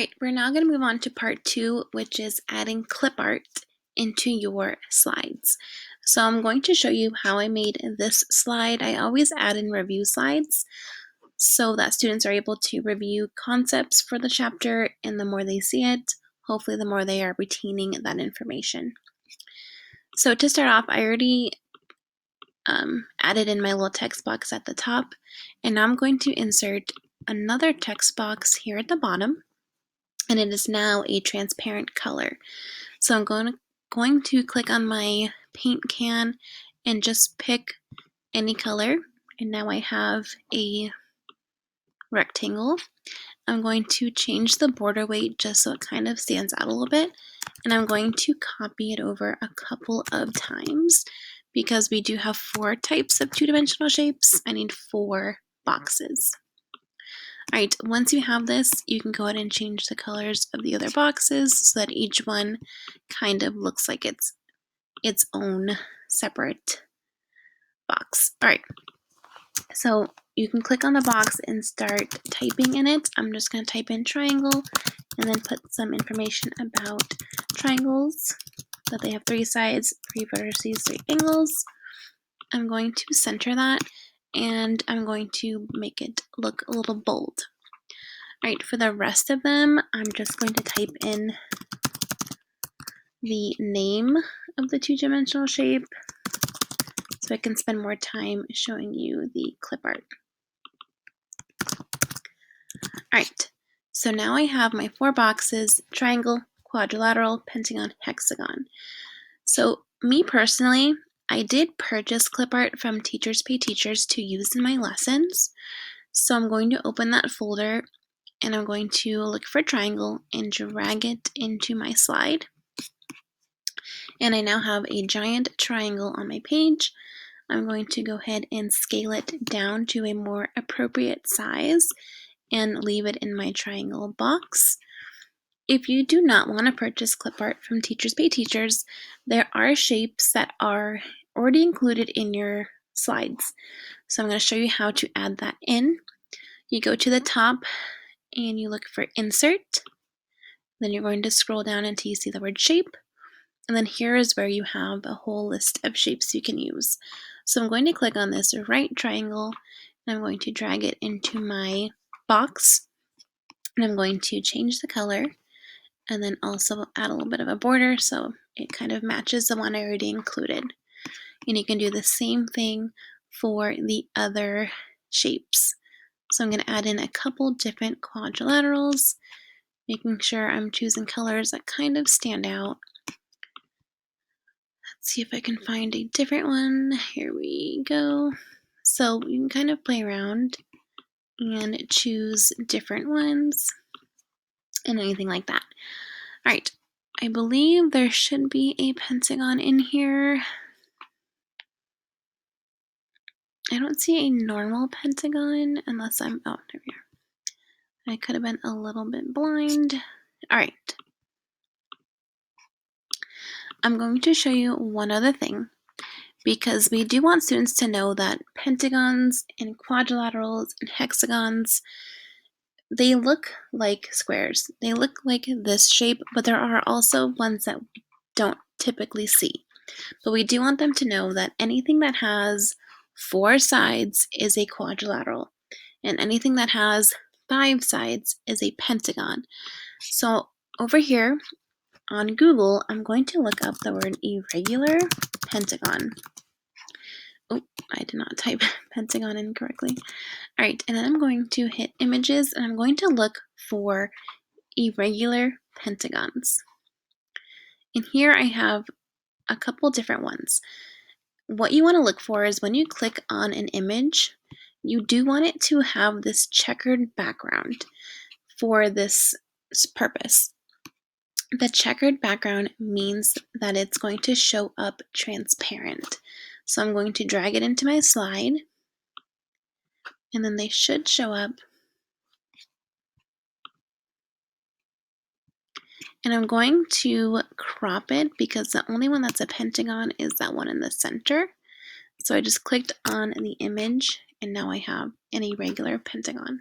Right, we're now going to move on to part 2, which is adding clip art into your slides. So I'm going to show you how I made this slide. I always add in review slides so that students are able to review concepts for the chapter, and the more they see it, hopefully the more they are retaining that information. So to start off, I already added in my little text box at the top, and now I'm going to insert another text box here at the bottom. And it is now a transparent color. So I'm going to click on my paint can and just pick any color. And now I have a rectangle. I'm going to change the border weight just so it kind of stands out a little bit. And I'm going to copy it over a couple of times because we do have 4 types of two-dimensional shapes. I need 4 boxes. Alright, once you have this, you can go ahead and change the colors of the other boxes so that each one kind of looks like it's its own separate box. Alright, so you can click on the box and start typing in it. I'm just going to type in triangle and then put some information about triangles, that they have 3 sides, 3 vertices, 3 angles. I'm going to center that, and I'm going to make it look a little bold. Alright, for the rest of them, I'm just going to type in the name of the two-dimensional shape so I can spend more time showing you the clip art. Alright, so now I have my 4 boxes: triangle, quadrilateral, pentagon, hexagon. So me personally, I did purchase clip art from Teachers Pay Teachers to use in my lessons. So I'm going to open that folder and I'm going to look for triangle and drag it into my slide. And I now have a giant triangle on my page. I'm going to go ahead and scale it down to a more appropriate size and leave it in my triangle box. If you do not want to purchase clip art from Teachers Pay Teachers, there are shapes that are already included in your slides. So I'm going to show you how to add that in. You go to the top and you look for insert. Then you're going to scroll down until you see the word shape. And then here is where you have a whole list of shapes you can use. So I'm going to click on this right triangle and I'm going to drag it into my box. And I'm going to change the color and then also add a little bit of a border so it kind of matches the one I already included. And you can do the same thing for the other shapes. So I'm going to add in a couple different quadrilaterals, making sure I'm choosing colors that kind of stand out. Let's see if I can find a different one. Here we go. So you can kind of play around and choose different ones and anything like that. Alright, I believe there should be a pentagon in here. I don't see a normal pentagon unless oh, there we are. I could have been a little bit blind. Alright. I'm going to show you one other thing because we do want students to know that pentagons and quadrilaterals and hexagons, they look like squares. They look like this shape, but there are also ones that we don't typically see. But we do want them to know that anything that has 4 sides is a quadrilateral, and anything that has 5 sides is a pentagon. So over here on Google, I'm going to look up the word irregular pentagon. Oh, I did not type pentagon incorrectly. Alright, and then I'm going to hit images and I'm going to look for irregular pentagons. And here I have a couple different ones. What you want to look for is when you click on an image, you do want it to have this checkered background for this purpose. The checkered background means that it's going to show up transparent. So I'm going to drag it into my slide, and then they should show up. And I'm going to crop it because the only one that's a pentagon is that one in the center. So I just clicked on the image and now I have an irregular pentagon.